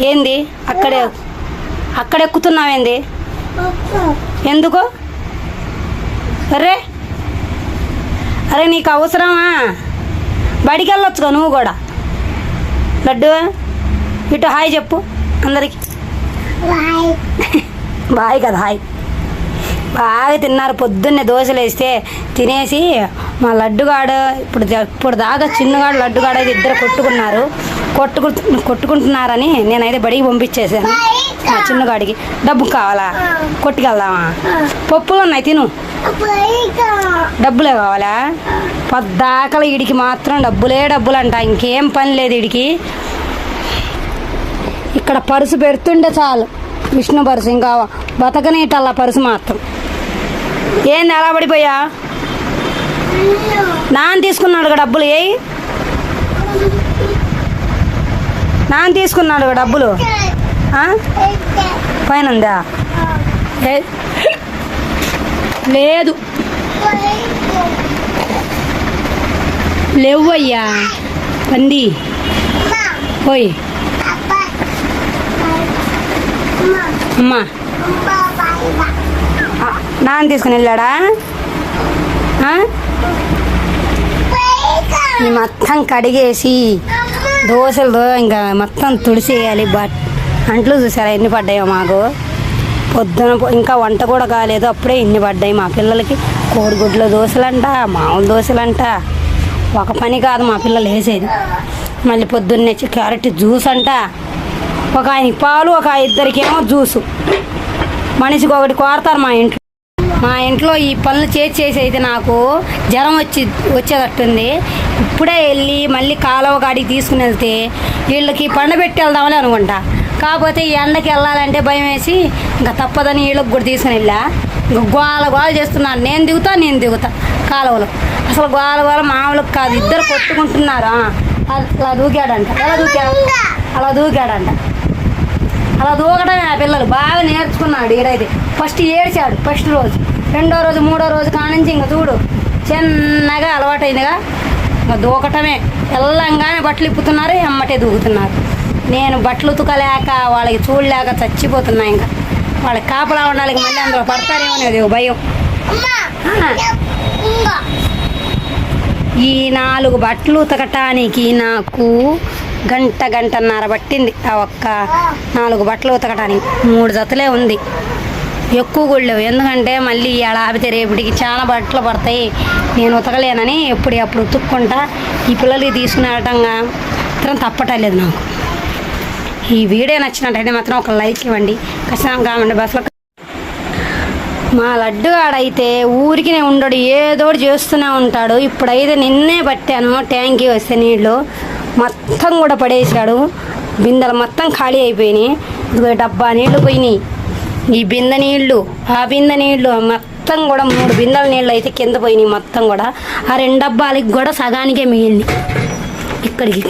ఏంది అక్కడే అక్కడ ఎక్కుతున్నావేంది? ఎందుకు? అరే అరే నీకు అవసరమా? బడికి వెళ్ళొచ్చుగా నువ్వు కూడా. లడ్డు ఇటు హాయ్ చెప్పు అందరికి. బాయ్ కదా హాయ్. బాగా తిన్నారు. పొద్దున్నే దోశలు వేస్తే తినేసి మా లడ్డుగాడు ఇప్పుడు దాకా చిన్నగాడు లడ్డుగాడు అయితే ఇద్దరు కొట్టుకుంటున్నారని నేనైతే బడికి పంపించేసాను. మా చిన్నగాడికి డబ్బు కావాలా? కొట్టుకెళ్దామా? పప్పులు ఉన్నాయి తిను. డబ్బులే కావాలా? పద్దాకల వీడికి మాత్రం డబ్బులు అంట. ఇంకేం పని లేదు వీడికి. ఇక్కడ పరుసు పెడుతుంటే చాలు, విష్ణు పరుసు. ఇంకా బతకనేటల్లా పరుసు మాత్రం. ఏంది అలా పడిపోయా? నాన్న తీసుకున్నాడు డబ్బులు. నాన్న తీసుకున్నాడు డబ్బులు. పైన ఉందా? లేదు లేవయ్యా పంది. పోయి అమ్మా నాన్న తీసుకుని వెళ్ళాడా? మొత్తం కడిగేసి దోశలు ఇంకా మొత్తం తుడిసేయాలి. అంట్లు చూసారా ఎన్ని పడ్డాయో మాకు. పొద్దున ఇంకా వంట కూడా కాలేదు, అప్పుడే ఇన్ని పడ్డాయి మా పిల్లలకి. కోడిగుడ్ల దోశలంట, మామూలు దోశలంట. ఒక పని కాదు మా పిల్లలు వేసేది. మళ్ళీ పొద్దున్నే క్యారెట్ జ్యూస్ అంట. ఒక ఆయనకి పాలు, ఒక ఇద్దరికేమో జ్యూసు. మనిషికి ఒకటి కోరతారు మా ఇంట్లో. ఈ పనులు చేసి అయితే నాకు జ్వరం వచ్చేటట్టుంది. ఇప్పుడే వెళ్ళి మళ్ళీ కాలువ కాడికి తీసుకుని వెళ్తే వీళ్ళకి పండబెట్టి వెళ్దామని అనుకుంటా. కాకపోతే ఈ ఎండకి వెళ్ళాలంటే భయం వేసి ఇంకా తప్పదని వీళ్ళకి కూడా తీసుకుని వెళ్ళా. ఇంకా గోల చేస్తున్నాను. నేను దిగుతా కాలువలో. అసలు గోల మామూలుగా కాదు. ఇద్దరు కొట్టుకుంటున్నారు. అలా దూకాడంట. అలా దూకడమే ఆ పిల్లలు బాగా నేర్చుకున్నాడు. ఈడైతే ఫస్ట్ ఏడ్చాడు. ఫస్ట్ రోజు, రెండో రోజు, మూడో రోజు కానించి ఇంకా చూడు చిన్నగా అలవాటైందిగా. ఇంకా దూకటమే. వెళ్ళంగానే బట్టలు ఇప్పుతున్నారు, ఎమ్మటే దూకుతున్నారు. నేను బట్టలు ఉతకలేక వాళ్ళకి చూడలేక చచ్చిపోతున్నా. ఇంకా వాళ్ళకి కాపలా ఉండాలి. మళ్ళీ అందులో పడతారేమో అనేది భయం. ఈ 4 బట్టలు ఉతకటానికి నాకు గంటన్నర పట్టింది. ఆ ఒక్క 4 బట్టలు ఉతకటానికి 3 జతలే ఉంది. ఎక్కువ కూడా లేవు. ఎందుకంటే మళ్ళీ ఇలా ఆపితే రేపటికి చాలా బట్టలు పడతాయి. నేను ఉతకలేనని ఎప్పుడు ఉతుక్కుంటా. ఈ పిల్లలకి తీసుకుని వెళ్ళటంగా మాత్రం తప్పటలేదు నాకు. ఈ వీడియో నచ్చినట్టయితే మాత్రం ఒక లైక్ ఇవ్వండి. ఖచ్చితంగా కావండి. బస్సులో మా లడ్డుగాడైతే ఊరికినే ఉండడు, ఏదోటి చేస్తూనే ఉంటాడు. ఇప్పుడైతే నిన్నే పట్టాను ట్యాంకీ వస్తే నీళ్ళు మొత్తం కూడా పడేసాడు. బిందెలు మొత్తం ఖాళీ అయిపోయినాయి. ఇదిగో డబ్బా నీళ్లు పోయినాయి. ఈ బిందె నీళ్లు, ఆ బిందె నీళ్లు మొత్తం కూడా 3 బిందెల నీళ్ళు అయితే కింద పోయినాయి. మొత్తం కూడా ఆ 2 డబ్బాలకి కూడా సగానికే మిగిలింది. ఇక్కడికి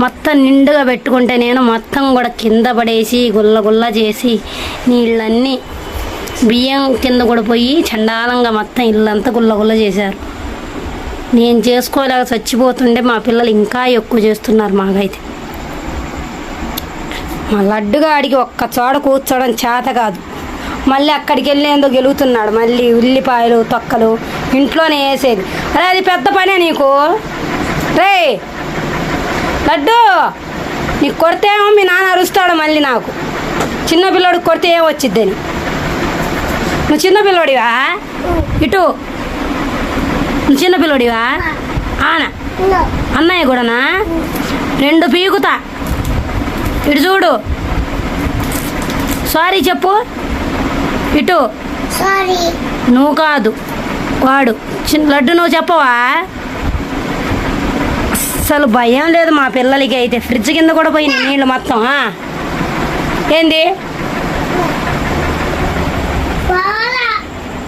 మొత్తం నిండుగా పెట్టుకుంటే నేను మొత్తం కూడా కింద పడేసి గుల్ల చేసి నీళ్ళన్నీ బియ్యం కింద కూడా పోయి చండాలంగా మొత్తం ఇల్లంతా గుల్ల చేశారు. నేను చేసుకోలేక చచ్చిపోతుంటే మా పిల్లలు ఇంకా ఎక్కువ చేస్తున్నారు. మాకైతే మా లడ్డుగాడికి ఒక్క చోట కూర్చోవడం చేత కాదు. మళ్ళీ అక్కడికి వెళ్ళేందో గెలుగుతున్నాడు. మళ్ళీ ఉల్లిపాయలు తొక్కలు ఇంట్లోనే వేసేది. అరే అది పెద్ద పనే నీకు. రే లడ్డు, నీకు కొడితే ఏమో మీ నాన్న అరుస్తాడు. మళ్ళీ నాకు చిన్నపిల్లడికి కొడితే ఏం వచ్చిద్దని. నువ్వు చిన్నపిల్లడివా? ఇటు నువ్వు చిన్నపిల్లడివా? అన్నయ్య కూడానా? 2 పీకుతా. ఇటు చూడు. సారీ చెప్పు. ఇటు నువ్వు కాదు వాడు. లడ్డు నువ్వు చెప్పవా? అస్సలు భయం లేదు మా పిల్లలకి అయితే. ఫ్రిడ్జ్ కింద కూడా పోయినాయి నీళ్ళు మొత్తం. ఏంది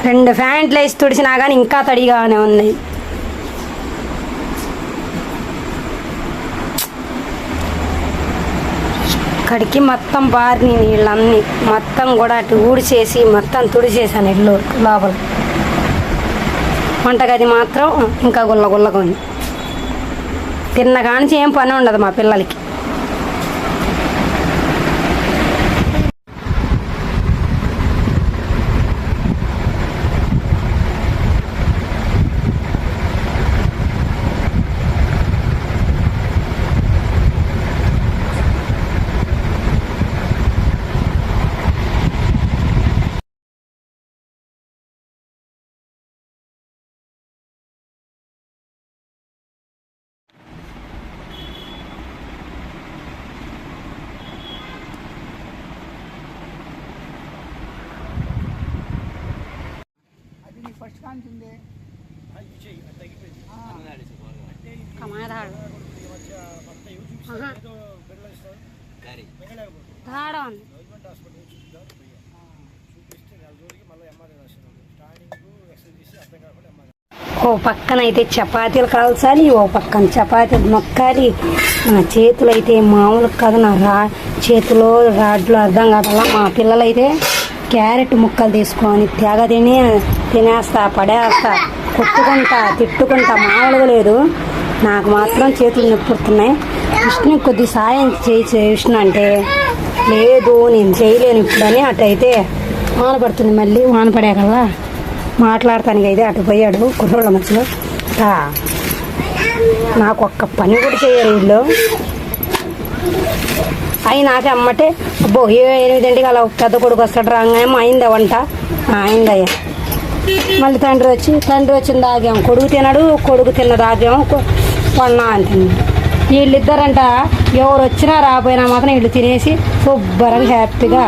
2 ఫ్యాంట్లు వేసి తుడిచినా కానీ ఇంకా తడిగానే ఉంది. ఇక్కడికి మొత్తం బారిని నీళ్ళన్నీ మొత్తం కూడా అటు ఊడిచేసి మొత్తం తుడిచేసాను. ఇల్లు లోపల వంటగది మాత్రం ఇంకా గుల్లగా ఉంది. తిన్న కానించి ఏం పని ఉండదు మా పిల్లలకి. అంటుంది. ఓ పక్కన అయితే చపాతీలు కాల్చాలి, ఓ పక్కన చపాతీలు నొక్కాలి. నా చేతులు అయితే మామూలు కాదు, నా చేతిలో రాడ్లు అర్థం కాదల్లా. మా పిల్లలైతే క్యారెట్ ముక్కలు తీసుకొని తెగ తినేస్తా, పడేస్తా, కొట్టుకుంటా, తిట్టుకుంటా, మామూలుగా లేదు. నాకు మాత్రం చేతులు నొప్పుడుతున్నాయి. విష్ణు కొద్ది సాయం చేయి విష్ణు అంటే, లేదు నేను చేయలేను ఇప్పుడని అటైతే వాన పడుతుంది. మళ్ళీ వాన పడేకల్లా మాట్లాడటానికి అయితే అటు పోయాడు కుర్రోళ్ళ మధ్యలో. నాకు ఒక్క పని కూడా చేయరు వీళ్ళు. అవి నాకే అమ్మటే అబ్బో 8 అలా పెద్ద కొడుకు వస్తాడు, రాగానేమో అయిందా వంట, అయిందయ్యా. మళ్ళీ తండ్రి వచ్చిన దాగాము, కొడుకు తినడు, కొడుకు తిన్న దాగాము కొన్నా అని తిన్నాడు. వీళ్ళిద్దరంట ఎవరు వచ్చినా రాపోయినా మాత్రం వీళ్ళు తినేసి శుభ్రంగా హ్యాపీగా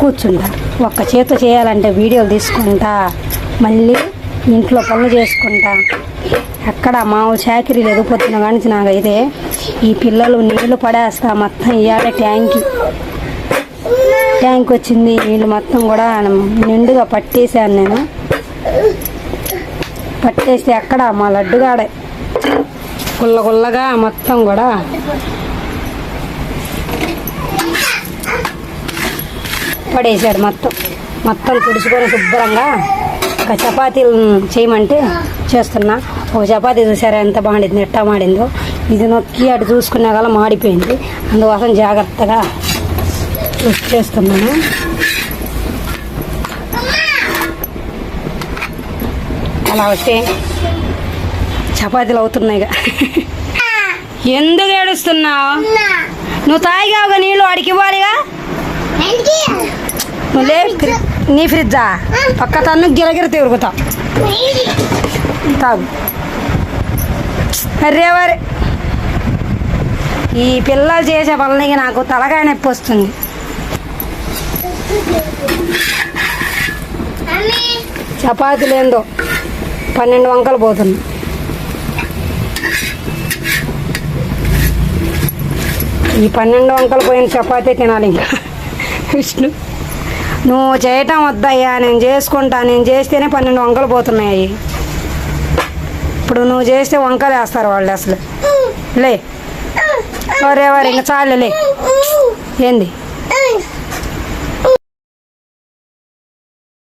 కూర్చుంటా. ఒక్క చేత చేయాలంటే వీడియోలు తీసుకుంటా, మళ్ళీ ఇంట్లో పనులు చేసుకుంటా. ఎక్కడ మామూలు చాకరీ లేదు. పొద్దున కానీ నాకైతే ఈ పిల్లలు నీళ్లు పడేస్తా మొత్తం. ఇవాళ ట్యాంక్ వచ్చింది, నీళ్ళు మొత్తం కూడా నిండుగా పట్టేసాను నేను. పట్టేస్తే ఎక్కడ మా లడ్డుగాడే గుల్లగా మొత్తం కూడా పడేసాడు. మొత్తం తుడుచుకొని శుభ్రంగా ఒక చపాతీలు చేయమంటే చేస్తున్నా. ఒక చపాతీ చూసారా ఎంత బాగుండింది, ఎట్టా మాడిందో. ఇది నొక్కి అటు చూసుకునే గల మాడిపోయింది, అందుకోసం జాగ్రత్తగా చేస్తున్నాను. అలా వస్తే చపాతీలు అవుతున్నాయిగా. ఎందుకు ఏడుస్తున్నావు? నువ్వు తాగిగా నీళ్ళు వాడికి ఇవ్వాలిగా. నువ్వు నీ ఫ్రిడ్జా పక్క తన్ను గిరగిర తిరుగుతావు. తాగు. అరేవారే ఈ పిల్లలు చేసే పనులకి నాకు తలకాయ నొప్పి వస్తుంది. చపాతీలు ఏందో 12 వంకలు పోతుంది. ఈ 12 వంకలు పోయిన చపాతీ తినాలి ఇంకా. విష్ణు నువ్వు చేయటం వద్దయ్యా, నేను చేసుకుంటా, నేను చేస్తేనే 12 వంకలు పోతున్నాయి. ఇప్పుడు నువ్వు చేస్తే వంకలు వేస్తారు వాళ్ళు అసలు. లే ఎవరెవరు ఇంకా చాలులే. ఏంది